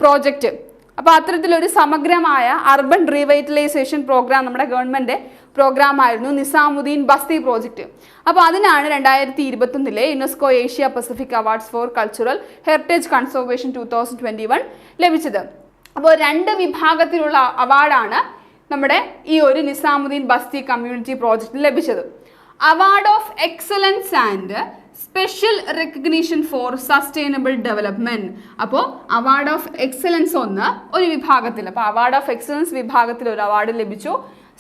പ്രോജക്റ്റ്. അപ്പോൾ അത്തരത്തിലൊരു സമഗ്രമായ അർബൻ റീവൈറ്റലൈസേഷൻ പ്രോഗ്രാം നമ്മുടെ ഗവൺമെൻറ് പ്രോഗ്രാമായിരുന്നു നിസാമുദ്ദീൻ ബസ്തി പ്രോജക്റ്റ്. അപ്പോൾ അതിനാണ് 2021 UNESCO Asia Pacific awards for cultural heritage conservation 2021 ലഭിച്ചത്. അപ്പോൾ 2 വിഭാഗത്തിലുള്ള അവാർഡാണ് നമ്മുടെ ഈ ഒരു നിസാമുദ്ദീൻ ബസ്തി കമ്മ്യൂണിറ്റി പ്രോജക്റ്റിന് ലഭിച്ചത്. Award of excellence and special recognition four sustainable development. അപ്പോൾ അവാർഡ് ഓഫ് എക്സലൻസ് ഒരു വിഭാഗത്തിൽ, അപ്പോൾ അവാർഡ് ഓഫ് എക്സലൻസ് വിഭാഗത്തിൽ ഒരു അവാർഡ് ലഭിച്ചു.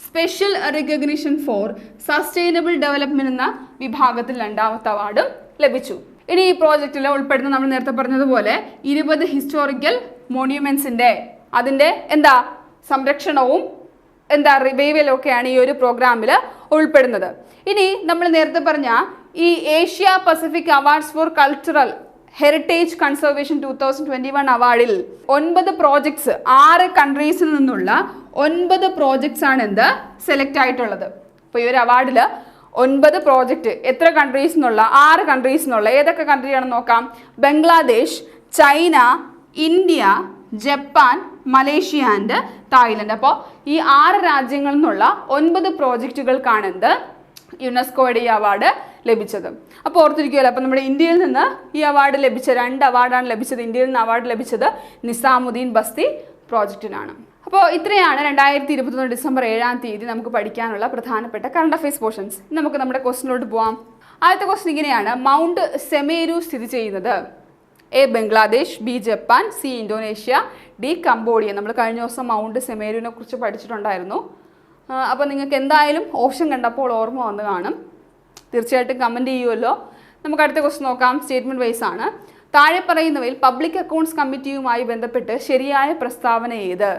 Special recognition four sustainable development എന്ന വിഭാഗത്തിൽ 2ാമത്തെ അവാർഡും ലഭിച്ചു. ഇനി ഈ പ്രോജക്റ്റിൽ ഉൾപ്പെടുന്ന നമ്മൾ നേരത്തെ പറഞ്ഞതുപോലെ 20 ഹിസ്റ്റോറിക്കൽ മോണ്യുമെന്റ്സിന്റെ അതിൻ്റെ സംരക്ഷണവും റിവൈവലും ഒക്കെയാണ് ഈ ഒരു പ്രോഗ്രാമിൽ ഉൾപ്പെടുന്നത്. ഇനി നമ്മൾ നേരത്തെ പറഞ്ഞ ഈ Asia Pacific awards for cultural heritage conservation 2021 അവാർഡിൽ 9 projects 6 കൺട്രീസിൽ നിന്നുള്ള 9 പ്രോജക്ട്സ് ആണ് എന്ത് സെലക്ട് ആയിട്ടുള്ളത്. അപ്പോൾ ഈ ഒരു അവാർഡിൽ 9 പ്രോജക്റ്റ് എത്ര കൺട്രീസ് എന്നുള്ള 6 കൺട്രീസ് എന്നുള്ള ഏതൊക്കെ കൺട്രിയാണെന്ന് നോക്കാം. Bangladesh, China, India, Japan, Malaysia and Thailand. അപ്പോൾ ഈ 6 രാജ്യങ്ങളിൽ നിന്നുള്ള 9 പ്രോജക്റ്റുകൾക്കാണ് എന്ത് യുനെസ്കോയുടെ ഈ അവാർഡ് ലഭിച്ചത്. അപ്പോൾ ഓർത്തിരിക്കുമല്ലോ, അപ്പോൾ നമ്മുടെ ഇന്ത്യയിൽ നിന്ന് ഈ അവാർഡ് ലഭിച്ച 2 അവാർഡാണ് ലഭിച്ചത്. ഇന്ത്യയിൽ നിന്ന് അവാർഡ് ലഭിച്ചത് നിസാമുദ്ദീൻ ബസ്തി പ്രോജക്റ്റിനാണ്. അപ്പോൾ ഇത്രയാണ് 2021 ഡിസംബർ 7 നമുക്ക് പഠിക്കാനുള്ള പ്രധാനപ്പെട്ട കറണ്ട് അഫയേഴ്സ് പോർഷൻസ്. നമുക്ക് നമ്മുടെ ക്വസ്റ്റിനോട്ട് പോവാം. ആദ്യത്തെ ക്വസ്റ്റൻ ഇങ്ങനെയാണ്. മൗണ്ട് സെമേരു സ്ഥിതി ചെയ്യുന്നത് A Bangladesh, B Japan, C Indonesia, D Cambodia. നമ്മൾ കഴിഞ്ഞ ദിവസം മൗണ്ട് സെമേരുവിനെ കുറിച്ച് പഠിച്ചിട്ടുണ്ടായിരുന്നു. അപ്പോൾ നിങ്ങൾക്ക് എന്തായാലും ഓപ്ഷൻ കണ്ടപ്പോൾ ഓർമ്മ വന്ന് കാണും. തീർച്ചയായിട്ടും കമൻറ്റ് ചെയ്യുമല്ലോ. നമുക്ക് അടുത്ത ക്വസ്റ്റൻ നോക്കാം. സ്റ്റേറ്റ്മെൻറ്റ് വൈസ് ആണ്. താഴെ പറയുന്നവയിൽ പബ്ലിക് അക്കൗണ്ട്സ് കമ്മിറ്റിയുമായി ബന്ധപ്പെട്ട് ശരിയായ പ്രസ്താവന ഏത്?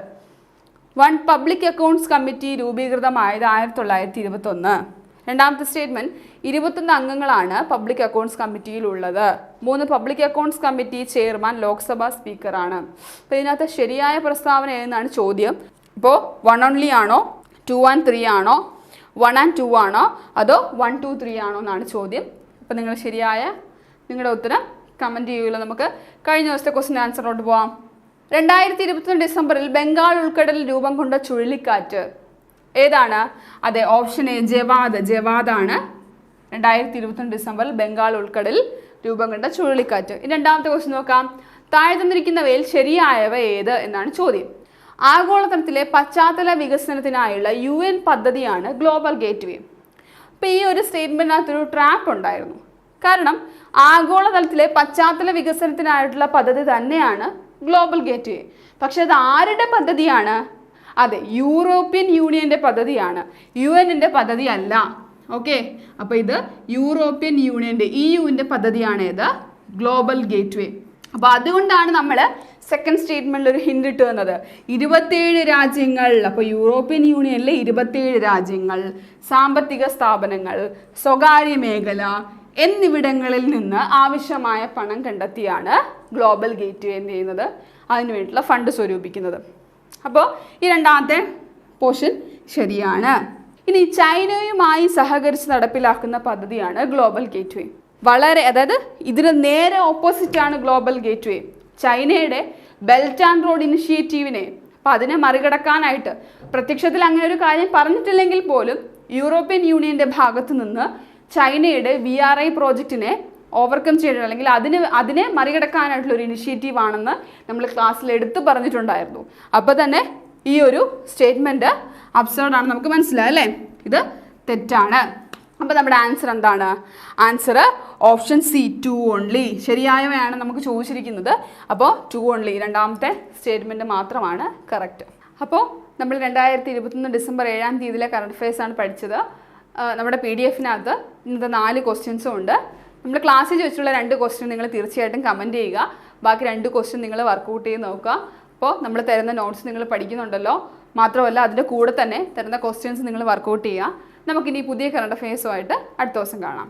1. പബ്ലിക് അക്കൗണ്ട്സ് കമ്മിറ്റി രൂപീകൃതമായത് 1921. രണ്ടാമത്തെ സ്റ്റേറ്റ്മെൻറ്റ് 21 അംഗങ്ങളാണ് പബ്ലിക് അക്കൗണ്ട്സ് കമ്മിറ്റിയിലുള്ളത്. 3. Public accounts committee chairman Lok Sabha സ്പീക്കറാണ്. അപ്പോൾ ഇതിനകത്ത് ശരിയായ പ്രസ്താവന ഏതെന്നാണ് ചോദ്യം. ഇപ്പോൾ 1 only ആണോ, 2 and 3 ആണോ, 1 and 2 ആണോ, അതോ 1, 2, 3 ആണോ എന്നാണ് ചോദ്യം. അപ്പോൾ നിങ്ങൾ ശരിയായ നിങ്ങളുടെ ഉത്തരം കമൻറ്റ് ചെയ്യുമല്ലോ. നമുക്ക് കഴിഞ്ഞ ദിവസത്തെ ക്വസ്റ്റ്യൻ ആൻസറിലോട്ട് പോവാം. 2021 ഡിസംബറിൽ ബംഗാൾ ഉൾക്കടലിൽ രൂപം കൊണ്ട ചുഴലിക്കാറ്റ് ഏതാണ്? അതെ, ഓപ്ഷൻ എ ജവാദ്. ജവാദാണ് 2021 ഡിസംബറിൽ ബംഗാൾ ഉൾക്കടലിൽ രൂപം കൊണ്ട ചുഴലിക്കാറ്റ്. ഇനി രണ്ടാമത്തെ ക്വസ്റ്റ്യൻ നോക്കാം. താഴെ തന്നിരിക്കുന്നവയിൽ ശരിയായവ ഏത് എന്നാണ് ചോദ്യം. ആഗോളതലത്തിലെ പശ്ചാത്തല വികസനത്തിനായുള്ള UN പദ്ധതിയാണ് ഗ്ലോബൽ ഗേറ്റ്വേ. അപ്പോൾ ഈ ഒരു സ്റ്റേറ്റ്മെൻറ്റിനകത്തൊരു ട്രാപ്പ് ഉണ്ടായിരുന്നു. കാരണം ആഗോളതലത്തിലെ പശ്ചാത്തല വികസനത്തിനായിട്ടുള്ള പദ്ധതി തന്നെയാണ് ഗ്ലോബൽ ഗേറ്റ്വേ. പക്ഷെ അത് ആരുടെ പദ്ധതിയാണ്? അതെ, യൂറോപ്യൻ യൂണിയൻ്റെ പദ്ധതിയാണ്, UN-ൻ്റെ പദ്ധതി അല്ല. ഓക്കെ, അപ്പോൾ ഇത് യൂറോപ്യൻ യൂണിയൻ്റെ EUവിൻ്റെ പദ്ധതിയാണ് ഇത് ഗ്ലോബൽ ഗേറ്റ്വേ. അപ്പോൾ അതുകൊണ്ടാണ് നമ്മൾ സെക്കൻഡ് സ്റ്റേറ്റ്മെൻറ്റിൽ ഒരു ഹിന്റ് ഇട്ട് തന്നത്. 27 രാജ്യങ്ങൾ, അപ്പോൾ യൂറോപ്യൻ യൂണിയനിലെ 27 രാജ്യങ്ങൾ, സാമ്പത്തിക സ്ഥാപനങ്ങൾ, സ്വകാര്യ മേഖല എന്നിവിടങ്ങളിൽ നിന്ന് ആവശ്യമായ പണം കണ്ടെത്തിയാണ് ഗ്ലോബൽ ഗേറ്റ്വേ എന്ത് ചെയ്യുന്നത്, അതിനു വേണ്ടിയിട്ടുള്ള ഫണ്ട് സ്വരൂപിക്കുന്നത്. അപ്പോൾ ഈ രണ്ടാമത്തെ പോർഷൻ ശരിയാണ്. ഇനി ചൈനയുമായി സഹകരിച്ച് നടപ്പിലാക്കുന്ന പദ്ധതിയാണ് ഗ്ലോബൽ ഗേറ്റ്വേ. വളരെ, അതായത് ഇതിന് നേരെ ഓപ്പോസിറ്റാണ് ഗ്ലോബൽ ഗേറ്റ്വേ. ചൈനയുടെ ബെൽറ്റ് ആൻഡ് റോഡ് ഇനിഷ്യേറ്റീവിനെ, അപ്പം അതിനെ മറികടക്കാനായിട്ട് പ്രത്യക്ഷത്തിൽ അങ്ങനെ ഒരു കാര്യം പറഞ്ഞിട്ടില്ലെങ്കിൽ പോലും യൂറോപ്യൻ യൂണിയൻ്റെ ഭാഗത്ത് നിന്ന് ചൈനയുടെ VRI പ്രോജക്റ്റിനെ ഓവർകം ചെയ്തിട്ടുണ്ട്, അല്ലെങ്കിൽ അതിനെ മറികടക്കാനായിട്ടുള്ള ഒരു ഇനിഷ്യേറ്റീവ് ആണെന്ന് നമ്മൾ ക്ലാസ്സിൽ എടുത്ത് പറഞ്ഞിട്ടുണ്ടായിരുന്നു. അപ്പോൾ തന്നെ ഈ ഒരു സ്റ്റേറ്റ്മെൻറ്റ് അബ്സേർഡ് ആണ്, നമുക്ക് മനസ്സിലായി അല്ലേ? ഇത് തെറ്റാണ്. അപ്പോൾ നമ്മുടെ ആൻസർ എന്താണ്? Answer option C 2 only. ശരിയായവയാണ് നമുക്ക് ചോദിച്ചിരിക്കുന്നത്. അപ്പോൾ 2 only, രണ്ടാമത്തെ സ്റ്റേറ്റ്മെൻറ്റ് മാത്രമാണ് കറക്റ്റ്. അപ്പോൾ നമ്മൾ 2021 ഡിസംബർ 7 കറണ്ട് അഫയേഴ്സ് ആണ് പഠിച്ചത്. നമ്മുടെ PDF-നകത്ത് ഇന്നത്തെ 4 ക്വസ്റ്റ്യൻസും ഉണ്ട്. നമ്മൾ ക്ലാസ്സിൽ ചോദിച്ചിട്ടുള്ള 2 ക്വസ്റ്റ്യൻ നിങ്ങൾ തീർച്ചയായിട്ടും കമൻറ്റ് ചെയ്യുക. ബാക്കി 2 ക്വസ്റ്റ്യൻ നിങ്ങൾ വർക്കൗട്ട് ചെയ്ത് നോക്കുക. അപ്പോൾ നമ്മൾ തരുന്ന നോട്ട്സ് നിങ്ങൾ പഠിക്കുന്നുണ്ടല്ലോ, മാത്രമല്ല അതിൻ്റെ കൂടെ തന്നെ തരുന്ന ക്വസ്റ്റ്യൻസ് നിങ്ങൾ വർക്കൗട്ട് ചെയ്യുക. നമുക്കിനി പുതിയ കറണ്ട് അഫയേഴ്സുമായിട്ട് അടുത്ത ദിവസം കാണാം.